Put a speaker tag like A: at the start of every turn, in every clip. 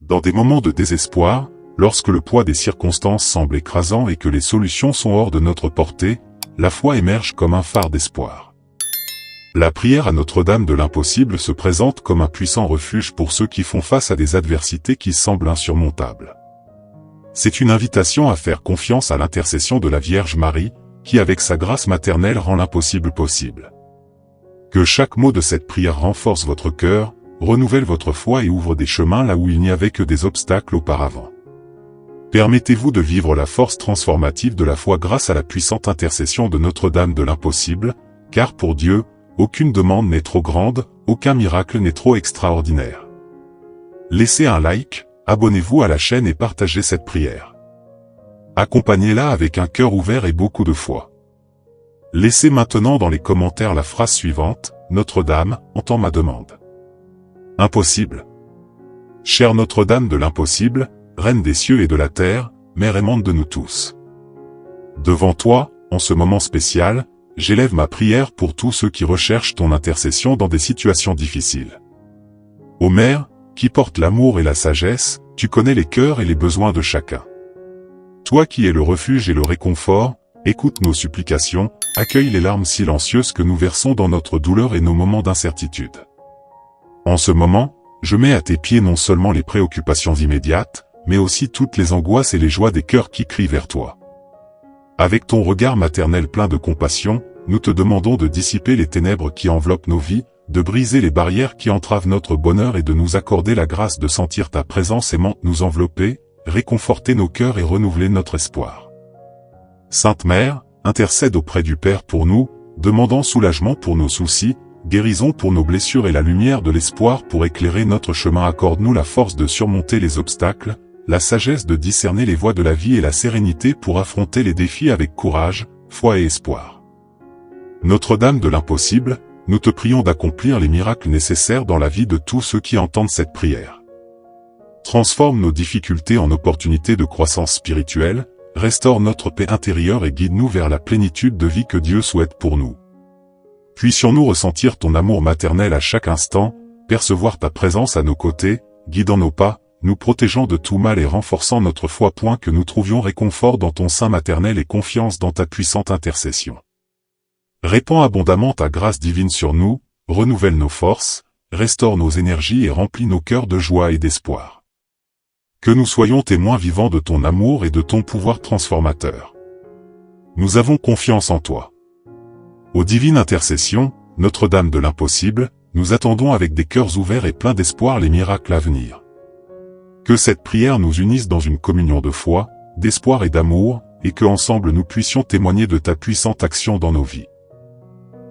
A: Dans des moments de désespoir, lorsque le poids des circonstances semble écrasant et que les solutions sont hors de notre portée, la foi émerge comme un phare d'espoir. La prière à Notre-Dame de l'Impossible se présente comme un puissant refuge pour ceux qui font face à des adversités qui semblent insurmontables. C'est une invitation à faire confiance à l'intercession de la Vierge Marie, qui avec sa grâce maternelle rend l'impossible possible. Que chaque mot de cette prière renforce votre cœur, renouvelle votre foi et ouvre des chemins là où il n'y avait que des obstacles auparavant. Permettez-vous de vivre la force transformative de la foi grâce à la puissante intercession de Notre-Dame de l'Impossible, car pour Dieu, aucune demande n'est trop grande, aucun miracle n'est trop extraordinaire. Laissez un like, abonnez-vous à la chaîne et partagez cette prière. Accompagnez-la avec un cœur ouvert et beaucoup de foi. Laissez maintenant dans les commentaires la phrase suivante: Notre-Dame, entends ma demande. Impossible. Chère Notre-Dame de l'Impossible, Reine des cieux et de la terre, Mère aimante de nous tous. Devant toi, en ce moment spécial, j'élève ma prière pour tous ceux qui recherchent ton intercession dans des situations difficiles. Ô Mère, qui porte l'amour et la sagesse, tu connais les cœurs et les besoins de chacun. Toi qui es le refuge et le réconfort, écoute nos supplications, accueille les larmes silencieuses que nous versons dans notre douleur et nos moments d'incertitude. En ce moment, je mets à tes pieds non seulement les préoccupations immédiates, mais aussi toutes les angoisses et les joies des cœurs qui crient vers toi. Avec ton regard maternel plein de compassion, nous te demandons de dissiper les ténèbres qui enveloppent nos vies, de briser les barrières qui entravent notre bonheur et de nous accorder la grâce de sentir ta présence aimante nous envelopper, réconforter nos cœurs et renouveler notre espoir. Sainte Mère, intercède auprès du Père pour nous, demandant soulagement pour nos soucis, guérison pour nos blessures et la lumière de l'espoir pour éclairer notre chemin. Accorde-nous la force de surmonter les obstacles, la sagesse de discerner les voies de la vie et la sérénité pour affronter les défis avec courage, foi et espoir. Notre-Dame de l'Impossible, nous te prions d'accomplir les miracles nécessaires dans la vie de tous ceux qui entendent cette prière. Transforme nos difficultés en opportunités de croissance spirituelle, restaure notre paix intérieure et guide-nous vers la plénitude de vie que Dieu souhaite pour nous. Puissions-nous ressentir ton amour maternel à chaque instant, percevoir ta présence à nos côtés, guidant nos pas, nous protégeant de tout mal et renforçant notre foi. Que nous trouvions réconfort dans ton sein maternel et confiance dans ta puissante intercession. Répands abondamment ta grâce divine sur nous, renouvelle nos forces, restaure nos énergies et remplis nos cœurs de joie et d'espoir. Que nous soyons témoins vivants de ton amour et de ton pouvoir transformateur. Nous avons confiance en toi. Ô divine intercession, Notre-Dame de l'Impossible, nous attendons avec des cœurs ouverts et pleins d'espoir les miracles à venir. Que cette prière nous unisse dans une communion de foi, d'espoir et d'amour, et que ensemble nous puissions témoigner de ta puissante action dans nos vies.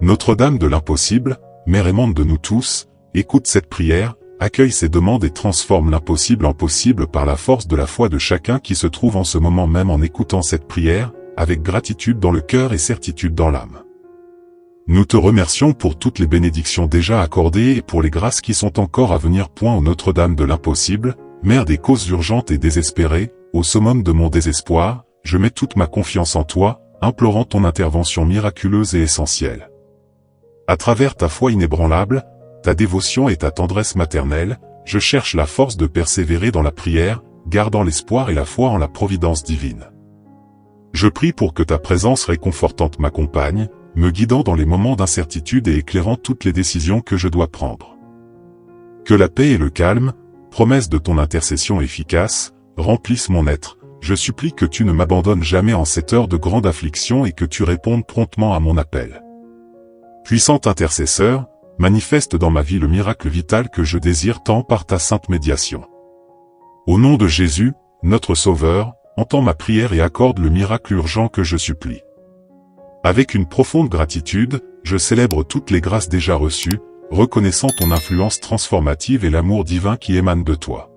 A: Notre-Dame de l'Impossible, Mère aimante de nous tous, écoute cette prière, accueille ces demandes et transforme l'impossible en possible par la force de la foi de chacun qui se trouve en ce moment même en écoutant cette prière, avec gratitude dans le cœur et certitude dans l'âme. Nous te remercions pour toutes les bénédictions déjà accordées et pour les grâces qui sont encore à venir. Ô Notre-Dame de l'Impossible, Mère des causes urgentes et désespérées, au summum de mon désespoir, je mets toute ma confiance en toi, implorant ton intervention miraculeuse et essentielle. À travers ta foi inébranlable, ta dévotion et ta tendresse maternelle, je cherche la force de persévérer dans la prière, gardant l'espoir et la foi en la providence divine. Je prie pour que ta présence réconfortante m'accompagne, me guidant dans les moments d'incertitude et éclairant toutes les décisions que je dois prendre. Que la paix et le calme, promesse de ton intercession efficace, remplissent mon être. Je supplie que tu ne m'abandonnes jamais en cette heure de grande affliction et que tu répondes promptement à mon appel. Puissant intercesseur, manifeste dans ma vie le miracle vital que je désire tant par ta sainte médiation. Au nom de Jésus, notre Sauveur, entends ma prière et accorde le miracle urgent que je supplie. Avec une profonde gratitude, je célèbre toutes les grâces déjà reçues, reconnaissant ton influence transformative et l'amour divin qui émane de toi.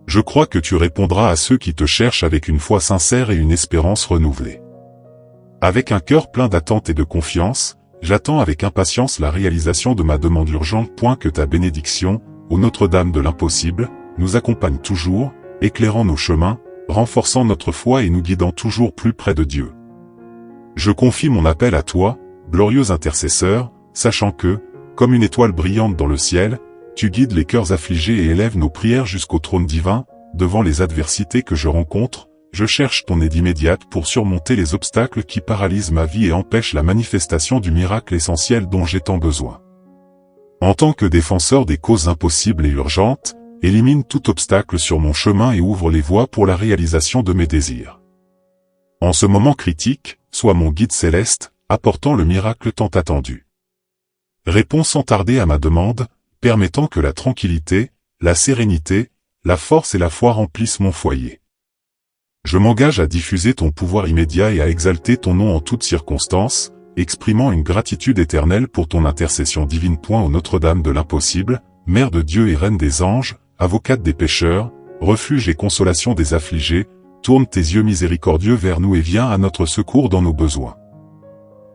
A: Je crois que tu répondras à ceux qui te cherchent avec une foi sincère et une espérance renouvelée. Avec un cœur plein d'attente et de confiance, j'attends avec impatience la réalisation de ma demande urgente. Que ta bénédiction, ô Notre-Dame de l'Impossible, nous accompagne toujours, éclairant nos chemins, renforçant notre foi et nous guidant toujours plus près de Dieu. Je confie mon appel à toi, glorieux intercesseur, sachant que, comme une étoile brillante dans le ciel, tu guides les cœurs affligés et élèves nos prières jusqu'au trône divin. Devant les adversités que je rencontre, je cherche ton aide immédiate pour surmonter les obstacles qui paralysent ma vie et empêchent la manifestation du miracle essentiel dont j'ai tant besoin. En tant que défenseur des causes impossibles et urgentes, élimine tout obstacle sur mon chemin et ouvre les voies pour la réalisation de mes désirs. En ce moment critique, sois mon guide céleste, apportant le miracle tant attendu. Réponds sans tarder à ma demande, permettant que la tranquillité, la sérénité, la force et la foi remplissent mon foyer. Je m'engage à diffuser ton pouvoir immédiat et à exalter ton nom en toutes circonstances, exprimant une gratitude éternelle pour ton intercession divine. Ô Notre-Dame de l'impossible, Mère de Dieu et Reine des anges, avocate des pécheurs, refuge et consolation des affligés, tourne tes yeux miséricordieux vers nous et viens à notre secours dans nos besoins.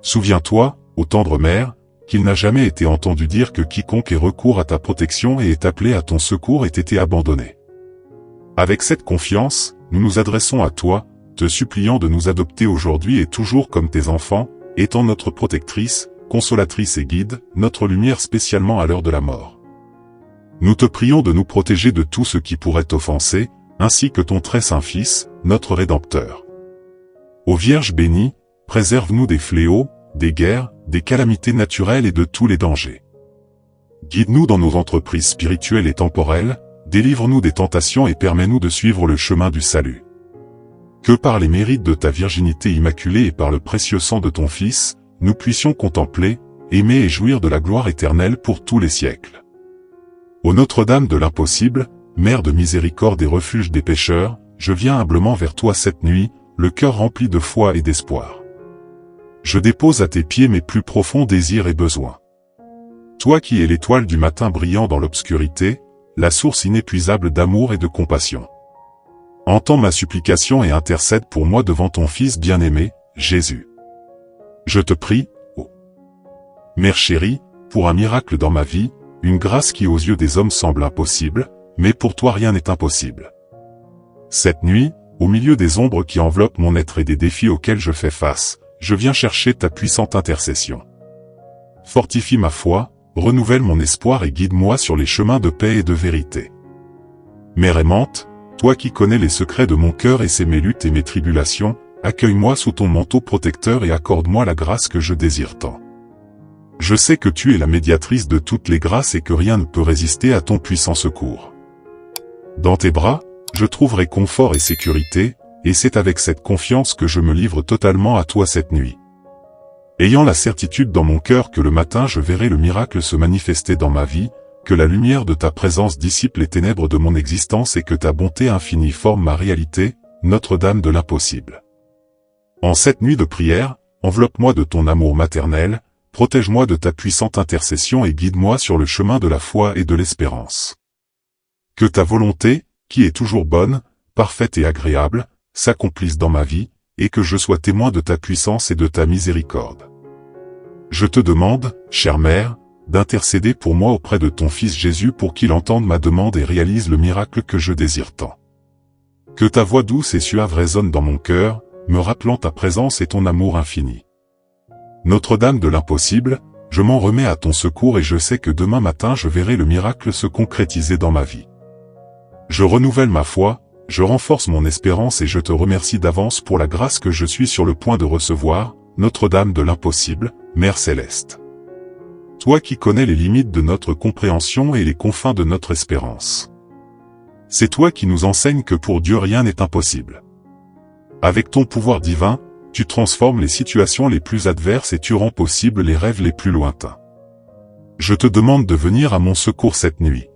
A: Souviens-toi, ô tendre Mère, qu'il n'a jamais été entendu dire que quiconque ait recours à ta protection et est appelé à ton secours ait été abandonné. Avec cette confiance, nous nous adressons à toi, te suppliant de nous adopter aujourd'hui et toujours comme tes enfants, étant notre protectrice, consolatrice et guide, notre lumière spécialement à l'heure de la mort. Nous te prions de nous protéger de tout ce qui pourrait t'offenser, ainsi que ton très saint Fils, notre Rédempteur. Ô Vierge bénie, préserve-nous des fléaux, des guerres, des calamités naturelles et de tous les dangers. Guide-nous dans nos entreprises spirituelles et temporelles, délivre-nous des tentations et permets-nous de suivre le chemin du salut. Que par les mérites de ta virginité immaculée et par le précieux sang de ton Fils, nous puissions contempler, aimer et jouir de la gloire éternelle pour tous les siècles. Ô Notre-Dame de l'impossible, Mère de miséricorde et refuge des pécheurs, je viens humblement vers toi cette nuit, le cœur rempli de foi et d'espoir. Je dépose à tes pieds mes plus profonds désirs et besoins. Toi qui es l'étoile du matin brillant dans l'obscurité, la source inépuisable d'amour et de compassion. Entends ma supplication et intercède pour moi devant ton Fils bien-aimé, Jésus. Je te prie, ô Mère chérie, pour un miracle dans ma vie, une grâce qui aux yeux des hommes semble impossible, mais pour toi rien n'est impossible. Cette nuit, au milieu des ombres qui enveloppent mon être et des défis auxquels je fais face, je viens chercher ta puissante intercession. Fortifie ma foi, renouvelle mon espoir et guide-moi sur les chemins de paix et de vérité. Mère aimante, toi qui connais les secrets de mon cœur et sais mes luttes et mes tribulations, accueille-moi sous ton manteau protecteur et accorde-moi la grâce que je désire tant. Je sais que tu es la médiatrice de toutes les grâces et que rien ne peut résister à ton puissant secours. Dans tes bras, je trouverai confort et sécurité, et c'est avec cette confiance que je me livre totalement à toi cette nuit. Ayant la certitude dans mon cœur que le matin je verrai le miracle se manifester dans ma vie, que la lumière de ta présence dissipe les ténèbres de mon existence et que ta bonté infinie forme ma réalité, Notre-Dame de l'impossible. En cette nuit de prière, enveloppe-moi de ton amour maternel, protège-moi de ta puissante intercession et guide-moi sur le chemin de la foi et de l'espérance. Que ta volonté, qui est toujours bonne, parfaite et agréable, s'accomplisse dans ma vie, et que je sois témoin de ta puissance et de ta miséricorde. Je te demande, chère Mère, d'intercéder pour moi auprès de ton Fils Jésus pour qu'il entende ma demande et réalise le miracle que je désire tant. Que ta voix douce et suave résonne dans mon cœur, me rappelant ta présence et ton amour infini. Notre-Dame de l'impossible, je m'en remets à ton secours et je sais que demain matin je verrai le miracle se concrétiser dans ma vie. Je renouvelle ma foi, je renforce mon espérance et je te remercie d'avance pour la grâce que je suis sur le point de recevoir, Notre-Dame de l'impossible, Mère céleste. Toi qui connais les limites de notre compréhension et les confins de notre espérance. C'est toi qui nous enseignes que pour Dieu rien n'est impossible. Avec ton pouvoir divin, tu transformes les situations les plus adverses et tu rends possible les rêves les plus lointains. Je te demande de venir à mon secours cette nuit.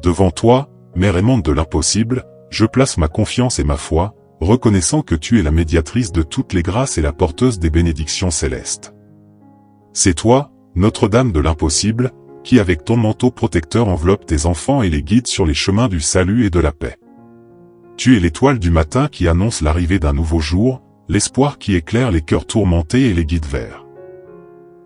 A: Devant toi, Mère aimante de l'impossible, je place ma confiance et ma foi, reconnaissant que tu es la médiatrice de toutes les grâces et la porteuse des bénédictions célestes. C'est toi, Notre-Dame de l'impossible, qui avec ton manteau protecteur enveloppe tes enfants et les guide sur les chemins du salut et de la paix. Tu es l'étoile du matin qui annonce l'arrivée d'un nouveau jour, l'espoir qui éclaire les cœurs tourmentés et les guide vers.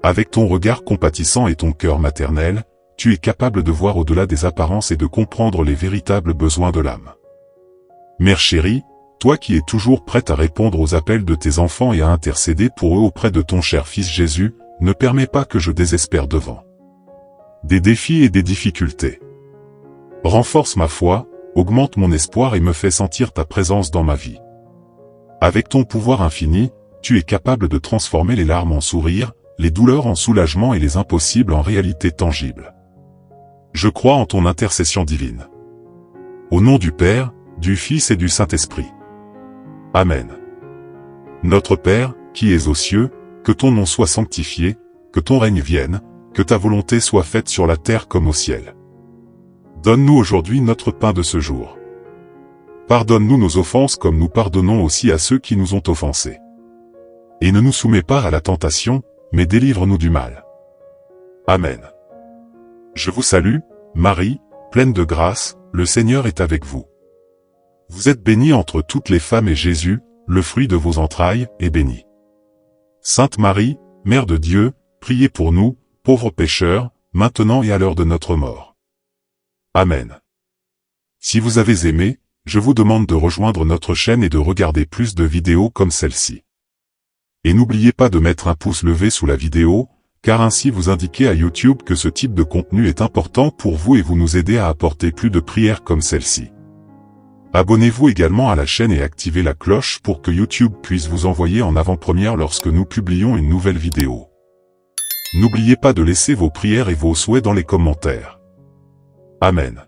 A: Avec ton regard compatissant et ton cœur maternel, tu es capable de voir au-delà des apparences et de comprendre les véritables besoins de l'âme. Mère chérie, toi qui es toujours prête à répondre aux appels de tes enfants et à intercéder pour eux auprès de ton cher Fils Jésus, ne permets pas que je désespère devant des défis et des difficultés. Renforce ma foi, augmente mon espoir et me fais sentir ta présence dans ma vie. Avec ton pouvoir infini, tu es capable de transformer les larmes en sourires, les douleurs en soulagement et les impossibles en réalité tangible. Je crois en ton intercession divine. Au nom du Père, du Fils et du Saint-Esprit. Amen. Notre Père, qui es aux cieux, que ton nom soit sanctifié, que ton règne vienne, que ta volonté soit faite sur la terre comme au ciel. Donne-nous aujourd'hui notre pain de ce jour. Pardonne-nous nos offenses comme nous pardonnons aussi à ceux qui nous ont offensés. Et ne nous soumets pas à la tentation, mais délivre-nous du mal. Amen. Je vous salue, Marie, pleine de grâce, le Seigneur est avec vous. Vous êtes bénie entre toutes les femmes et Jésus, le fruit de vos entrailles, est béni. Sainte Marie, Mère de Dieu, priez pour nous, pauvres pécheurs, maintenant et à l'heure de notre mort. Amen. Si vous avez aimé, je vous demande de rejoindre notre chaîne et de regarder plus de vidéos comme celle-ci. Et n'oubliez pas de mettre un pouce levé sous la vidéo, car ainsi vous indiquez à YouTube que ce type de contenu est important pour vous et vous nous aidez à apporter plus de prières comme celle-ci. Abonnez-vous également à la chaîne et activez la cloche pour que YouTube puisse vous envoyer en avant-première lorsque nous publions une nouvelle vidéo. N'oubliez pas de laisser vos prières et vos souhaits dans les commentaires. Amen.